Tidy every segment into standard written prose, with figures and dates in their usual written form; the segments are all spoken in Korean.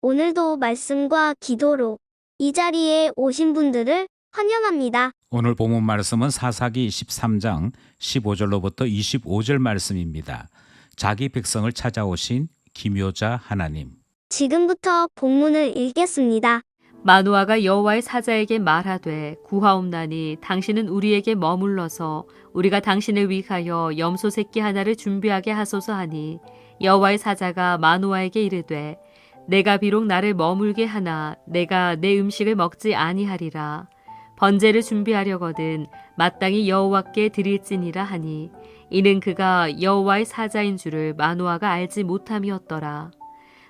오늘도 말씀과 기도로 이 자리에 오신 분들을 환영합니다. 오늘 본문 말씀은 사사기 13장 15절로부터 25절 말씀입니다. 자기 백성을 찾아오신 기묘자 하나님. 지금부터 본문을 읽겠습니다. 마노아가 여호와의 사자에게 말하되 구하옵나니 당신은 우리에게 머물러서 우리가 당신을 위하여 염소 새끼 하나를 준비하게 하소서 하니 여호와의 사자가 마노아에게 이르되 내가 비록 나를 머물게 하나 내가 내 음식을 먹지 아니하리라. 번제를 준비하려거든 마땅히 여호와께 드릴지니라 하니 이는 그가 여호와의 사자인 줄을 마노아가 알지 못함이었더라.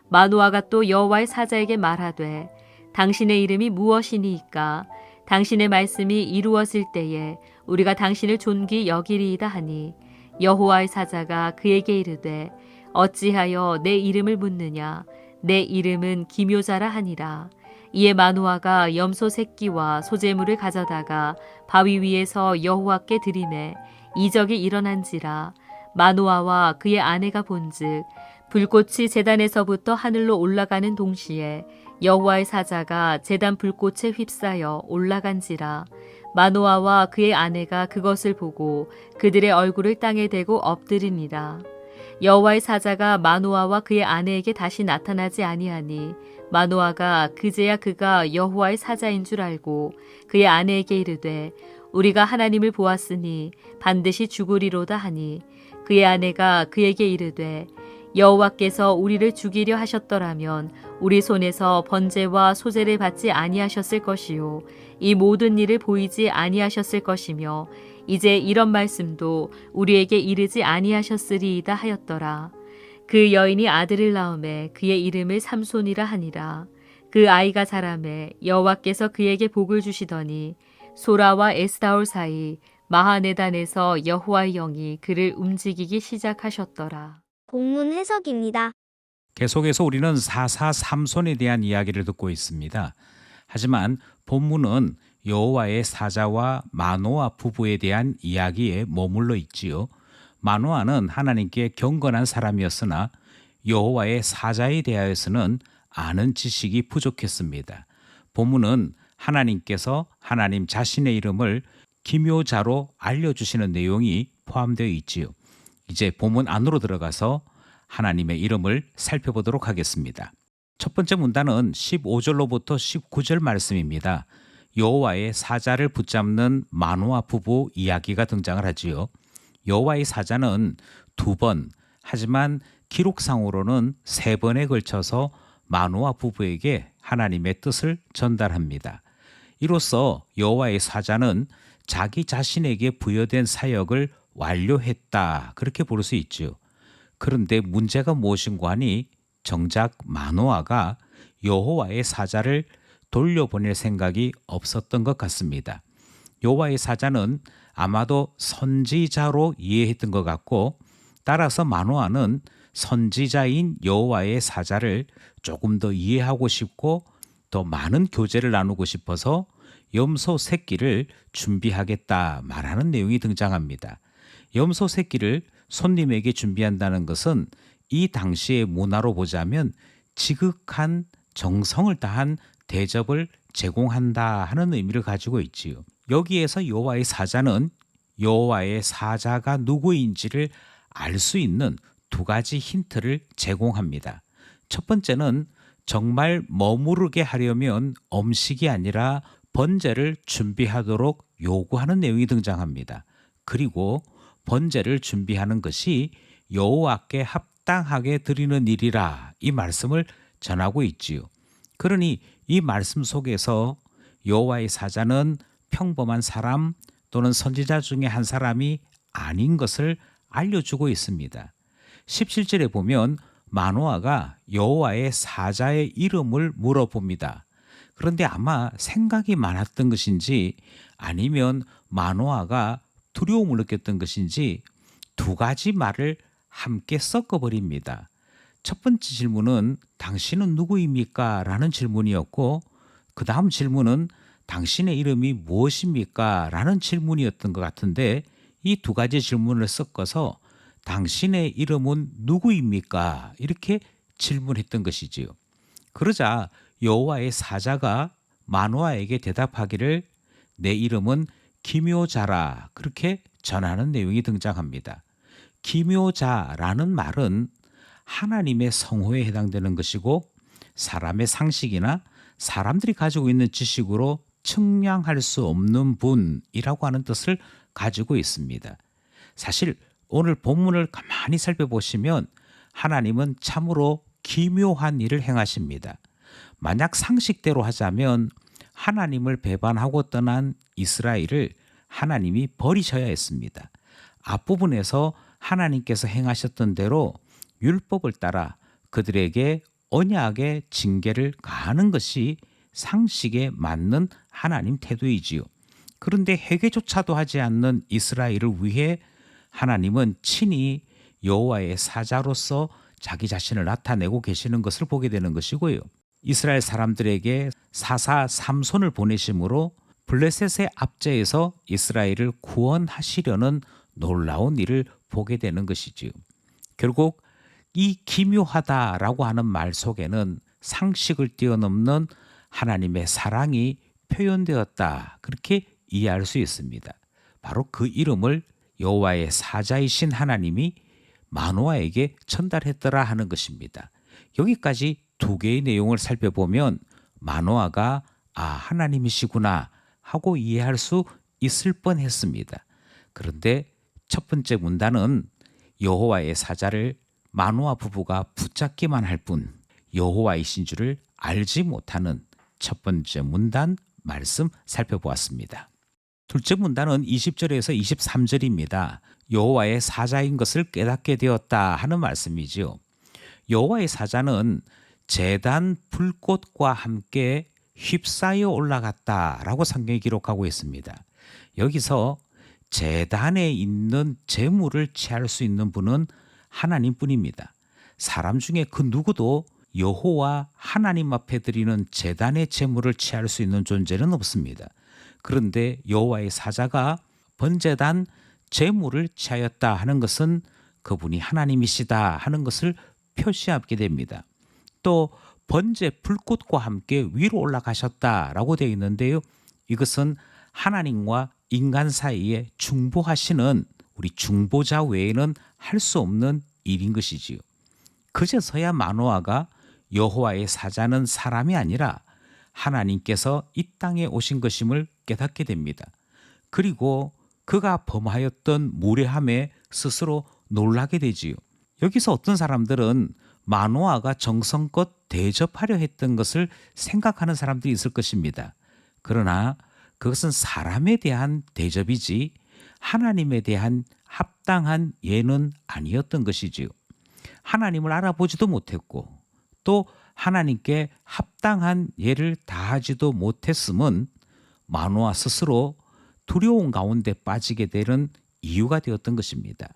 마노아가 또 여호와의 사자에게 말하되 당신의 이름이 무엇이니이까 당신의 말씀이 이루어질 때에 우리가 당신을 존귀 여기리이다 하니 여호와의 사자가 그에게 이르되 어찌하여 내 이름을 묻느냐 내 이름은 기묘자라 하니라. 이에 마노아가 염소 새끼와 소제물을 가져다가 바위 위에서 여호와께 드리매 이적이 일어난지라. 마노아와 그의 아내가 본즉 불꽃이 제단에서부터 하늘로 올라가는 동시에 여호와의 사자가 제단 불꽃에 휩싸여 올라간지라. 마노아와 그의 아내가 그것을 보고 그들의 얼굴을 땅에 대고 엎드리니라. 여호와의 사자가 마노아와 그의 아내에게 다시 나타나지 아니하니 마노아가 그제야 그가 여호와의 사자인 줄 알고 그의 아내에게 이르되 우리가 하나님을 보았으니 반드시 죽으리로다 하니 그의 아내가 그에게 이르되 여호와께서 우리를 죽이려 하셨더라면 우리 손에서 번제와 소제를 받지 아니하셨을 것이요 이 모든 일을 보이지 아니하셨을 것이며 이제 이런 말씀도 우리에게 이르지 아니하셨으리이다 하였더라. 그 여인이 아들을 낳음에 그의 이름을 삼손이라 하니라. 그 아이가 자라매 여호와께서 그에게 복을 주시더니 소라와 에스다올 사이 마하네단에서 여호와의 영이 그를 움직이기 시작하셨더라. 본문 해석입니다. 계속해서 우리는 사사 삼손에 대한 이야기를 듣고 있습니다. 하지만 본문은 여호와의 사자와 마노아 부부에 대한 이야기에 머물러 있지요. 마노아는 하나님께 경건한 사람이었으나 여호와의 사자에 대하여서는 아는 지식이 부족했습니다. 본문은 하나님께서 하나님 자신의 이름을 기묘자로 알려주시는 내용이 포함되어 있지요. 이제 본문 안으로 들어가서 하나님의 이름을 살펴보도록 하겠습니다. 첫 번째 문단은 15절로부터 19절 말씀입니다. 여호와의 사자를 붙잡는 마노아 부부 이야기가 등장을 하지요. 여호와의 사자는 2번, 하지만 기록상으로는 3번에 걸쳐서 마노아 부부에게 하나님의 뜻을 전달합니다. 이로써 여호와의 사자는 자기 자신에게 부여된 사역을 완료했다, 그렇게 볼 수 있죠. 그런데 문제가 무엇인가 하니 정작 마노아가 여호와의 사자를 돌려보낼 생각이 없었던 것 같습니다. 여호와의 사자는 아마도 선지자로 이해했던 것 같고, 따라서 마노아는 선지자인 여호와의 사자를 조금 더 이해하고 싶고 더 많은 교제를 나누고 싶어서 염소 새끼를 준비하겠다 말하는 내용이 등장합니다. 염소 새끼를 손님에게 준비한다는 것은 이 당시의 문화로 보자면 지극한 정성을 다한 대접을 제공한다 하는 의미를 가지고 있지요. 여기에서 여호와의 사자는 여호와의 사자가 누구인지를 알 수 있는 2가지 힌트를 제공합니다. 첫 번째는 정말 머무르게 하려면 음식이 아니라 번제를 준비하도록 요구하는 내용이 등장합니다. 그리고 번제를 준비하는 것이 여호와께 합당하게 드리는 일이라 이 말씀을 전하고 있지요. 그러니 이 말씀 속에서 여호와의 사자는 평범한 사람 또는 선지자 중에 한 사람이 아닌 것을 알려주고 있습니다. 17절에 보면 마노아가 여호와의 사자의 이름을 물어봅니다. 그런데 아마 생각이 많았던 것인지 아니면 마노아가 두려움을 느꼈던 것인지 2가지 말을 함께 섞어버립니다. 첫 번째 질문은 당신은 누구입니까? 라는 질문이었고, 그 다음 질문은 당신의 이름이 무엇입니까? 라는 질문이었던 것 같은데, 이 2가지 질문을 섞어서 당신의 이름은 누구입니까? 이렇게 질문했던 것이지요. 그러자 여호와의 사자가 마노아에게 대답하기를 내 이름은 기묘자라 그렇게 전하는 내용이 등장합니다. 기묘자라는 말은 하나님의 성호에 해당되는 것이고 사람의 상식이나 사람들이 가지고 있는 지식으로 측량할 수 없는 분이라고 하는 뜻을 가지고 있습니다. 사실 오늘 본문을 가만히 살펴보시면 하나님은 참으로 기묘한 일을 행하십니다. 만약 상식대로 하자면 하나님을 배반하고 떠난 이스라엘을 하나님이 버리셔야 했습니다. 앞부분에서 하나님께서 행하셨던 대로 율법을 따라 그들에게 언약의 징계를 가하는 것이 상식에 맞는 하나님 태도이지요. 그런데 회개조차도 하지 않는 이스라엘을 위해 하나님은 친히 여호와의 사자로서 자기 자신을 나타내고 계시는 것을 보게 되는 것이고요. 이스라엘 사람들에게 사사 삼손을 보내심으로 블레셋의 압제에서 이스라엘을 구원하시려는 놀라운 일을 보게 되는 것이지요. 결국 이 기묘하다라고 하는 말 속에는 상식을 뛰어넘는 하나님의 사랑이 표현되었다. 그렇게 이해할 수 있습니다. 바로 그 이름을 여호와의 사자이신 하나님이 마노아에게 전달했더라 하는 것입니다. 여기까지 두 개의 내용을 살펴보면 마노아가 하나님이시구나 하고 이해할 수 있을 뻔했습니다. 그런데 첫 번째 문단은 여호와의 사자를 마노아 부부가 붙잡기만 할 뿐 여호와이신 줄을 알지 못하는 첫 번째 문단 말씀 살펴보았습니다. 둘째 문단은 20절에서 23절입니다. 여호와의 사자인 것을 깨닫게 되었다 하는 말씀이지요. 여호와의 사자는 제단 불꽃과 함께 휩싸여 올라갔다라고 성경이 기록하고 있습니다. 여기서 제단에 있는 제물을 취할 수 있는 분은 하나님뿐입니다. 사람 중에 그 누구도 여호와 하나님 앞에 드리는 제단의 제물을 취할 수 있는 존재는 없습니다. 그런데 여호와의 사자가 번제단 제물을 취하였다 하는 것은 그분이 하나님이시다 하는 것을 표시하게 됩니다. 또 번제 불꽃과 함께 위로 올라가셨다라고 되어 있는데요. 이것은 하나님과 인간 사이에 중보하시는 우리 중보자 외에는 할 수 없는 일인 것이지요. 그제서야 마노아가 여호와의 사자는 사람이 아니라 하나님께서 이 땅에 오신 것임을 깨닫게 됩니다. 그리고 그가 범하였던 무례함에 스스로 놀라게 되지요. 여기서 어떤 사람들은 마노아가 정성껏 대접하려 했던 것을 생각하는 사람들이 있을 것입니다. 그러나 그것은 사람에 대한 대접이지 하나님에 대한 합당한 예는 아니었던 것이지요. 하나님을 알아보지도 못했고 또 하나님께 합당한 예를 다하지도 못했음은 마노아 스스로 두려움 가운데 빠지게 되는 이유가 되었던 것입니다.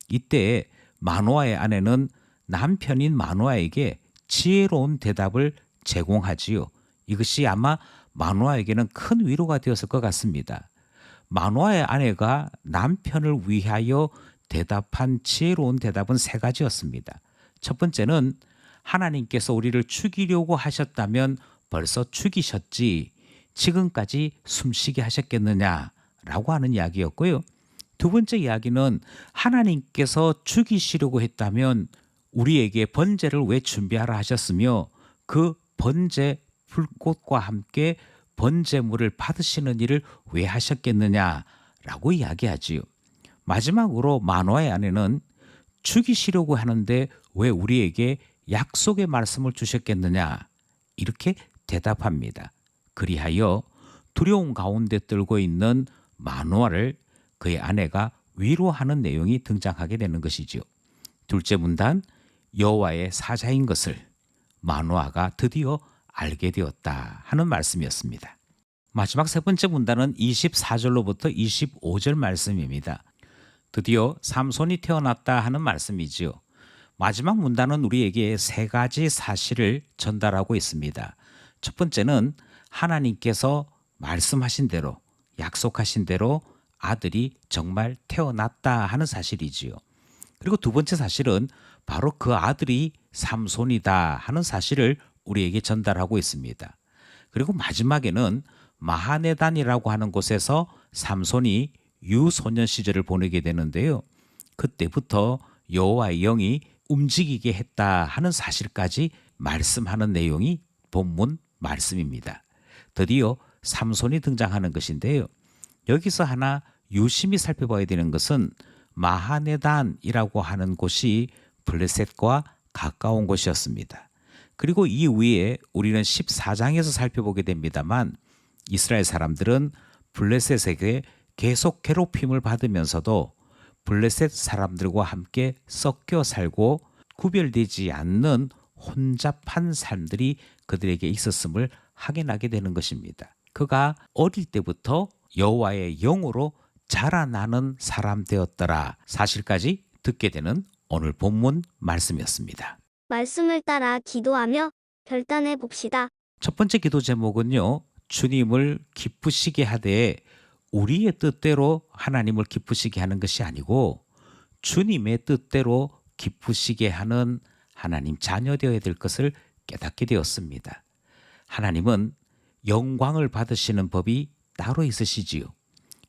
이때 마노아의 아내는 남편인 마노아에게 지혜로운 대답을 제공하지요. 이것이 아마 마노아에게는 큰 위로가 되었을 것 같습니다. 마노아의 아내가 남편을 위하여 대답한 지혜로운 대답은 세 가지였습니다. 첫 번째는 하나님께서 우리를 죽이려고 하셨다면 벌써 죽이셨지 지금까지 숨쉬게 하셨겠느냐라고 하는 이야기였고요. 두 번째 이야기는 하나님께서 죽이시려고 했다면 우리에게 번제를 왜 준비하라 하셨으며 그 번제 불꽃과 함께 번제물을 받으시는 일을 왜 하셨겠느냐라고 이야기하지요. 마지막으로 마노아의 아내는 죽이시려고 하는데 왜 우리에게 약속의 말씀을 주셨겠느냐 이렇게 대답합니다. 그리하여 두려움 가운데 떨고 있는 마노아를 그의 아내가 위로하는 내용이 등장하게 되는 것이지요. 둘째 문단 여호와의 사자인 것을 마노아가 드디어 알게 되었다 하는 말씀이었습니다. 마지막 세 번째 문단은 24절로부터 25절 말씀입니다. 드디어 삼손이 태어났다 하는 말씀이지요. 마지막 문단은 우리에게 세 가지 사실을 전달하고 있습니다. 첫 번째는 하나님께서 말씀하신 대로 약속하신 대로 아들이 정말 태어났다 하는 사실이지요. 그리고 두 번째 사실은 바로 그 아들이 삼손이다 하는 사실을 우리에게 전달하고 있습니다. 그리고 마지막에는 마하네단이라고 하는 곳에서 삼손이 유소년 시절을 보내게 되는데요. 그때부터 여호와의 영이 움직이게 했다 하는 사실까지 말씀하는 내용이 본문 말씀입니다. 드디어 삼손이 등장하는 것인데요. 여기서 하나 유심히 살펴봐야 되는 것은 마하네단이라고 하는 곳이 블레셋과 가까운 곳이었습니다. 그리고 이 위에 우리는 14장에서 살펴보게 됩니다만 이스라엘 사람들은 블레셋에게 계속 괴롭힘을 받으면서도 블레셋 사람들과 함께 섞여 살고 구별되지 않는 혼잡한 삶들이 그들에게 있었음을 확인하게 되는 것입니다. 그가 어릴 때부터 여호와의 영으로 자라나는 사람 되었더라 사실까지 듣게 되는 오늘 본문 말씀이었습니다. 말씀을 따라 기도하며 결단해 봅시다. 첫 번째 기도 제목은요. 주님을 기쁘시게 하되 우리의 뜻대로 하나님을 기쁘시게 하는 것이 아니고 주님의 뜻대로 기쁘시게 하는 하나님 자녀 되어야 될 것을 깨닫게 되었습니다. 하나님은 영광을 받으시는 법이 따로 있으시지요.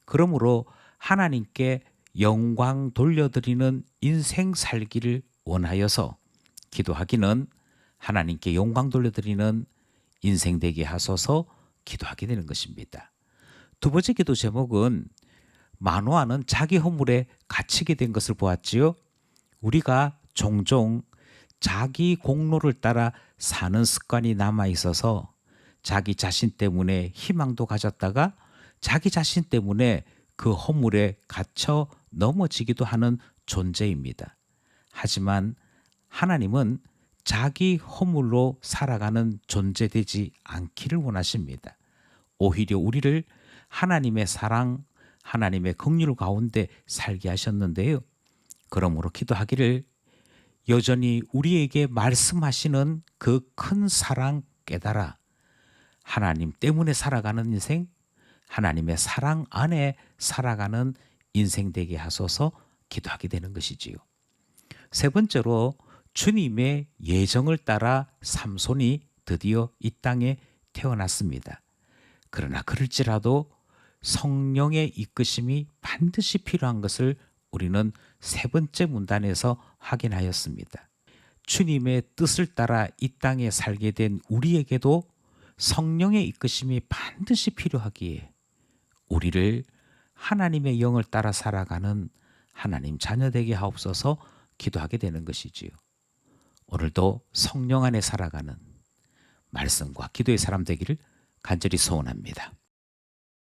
그러므로 하나님께 영광 돌려드리는 인생 살기를 원하여서 기도하기는 하나님께 영광 돌려드리는 인생 되게 하소서 기도하게 되는 것입니다. 두 번째 기도 제목은 마노아는 자기 허물에 갇히게 된 것을 보았지요. 우리가 종종 자기 공로를 따라 사는 습관이 남아 있어서 자기 자신 때문에 희망도 가졌다가 자기 자신 때문에 그 허물에 갇혀 넘어지기도 하는 존재입니다. 하지만 하나님은 자기 허물로 살아가는 존재되지 않기를 원하십니다. 오히려 우리를 하나님의 사랑, 하나님의 긍휼 가운데 살게 하셨는데요. 그러므로 기도하기를 여전히 우리에게 말씀하시는 그 큰 사랑 깨달아 하나님 때문에 살아가는 인생, 하나님의 사랑 안에 살아가는 인생 되게 하소서 기도하게 되는 것이지요. 세 번째로 주님의 예정을 따라 삼손이 드디어 이 땅에 태어났습니다. 그러나 그럴지라도 성령의 이끄심이 반드시 필요한 것을 우리는 세 번째 문단에서 확인하였습니다. 주님의 뜻을 따라 이 땅에 살게 된 우리에게도 성령의 이끄심이 반드시 필요하기에 우리를 하나님의 영을 따라 살아가는 하나님 자녀 되게 하옵소서 기도하게 되는 것이지요. 오늘도 성령 안에 살아가는 말씀과 기도의 사람 되기를 간절히 소원합니다.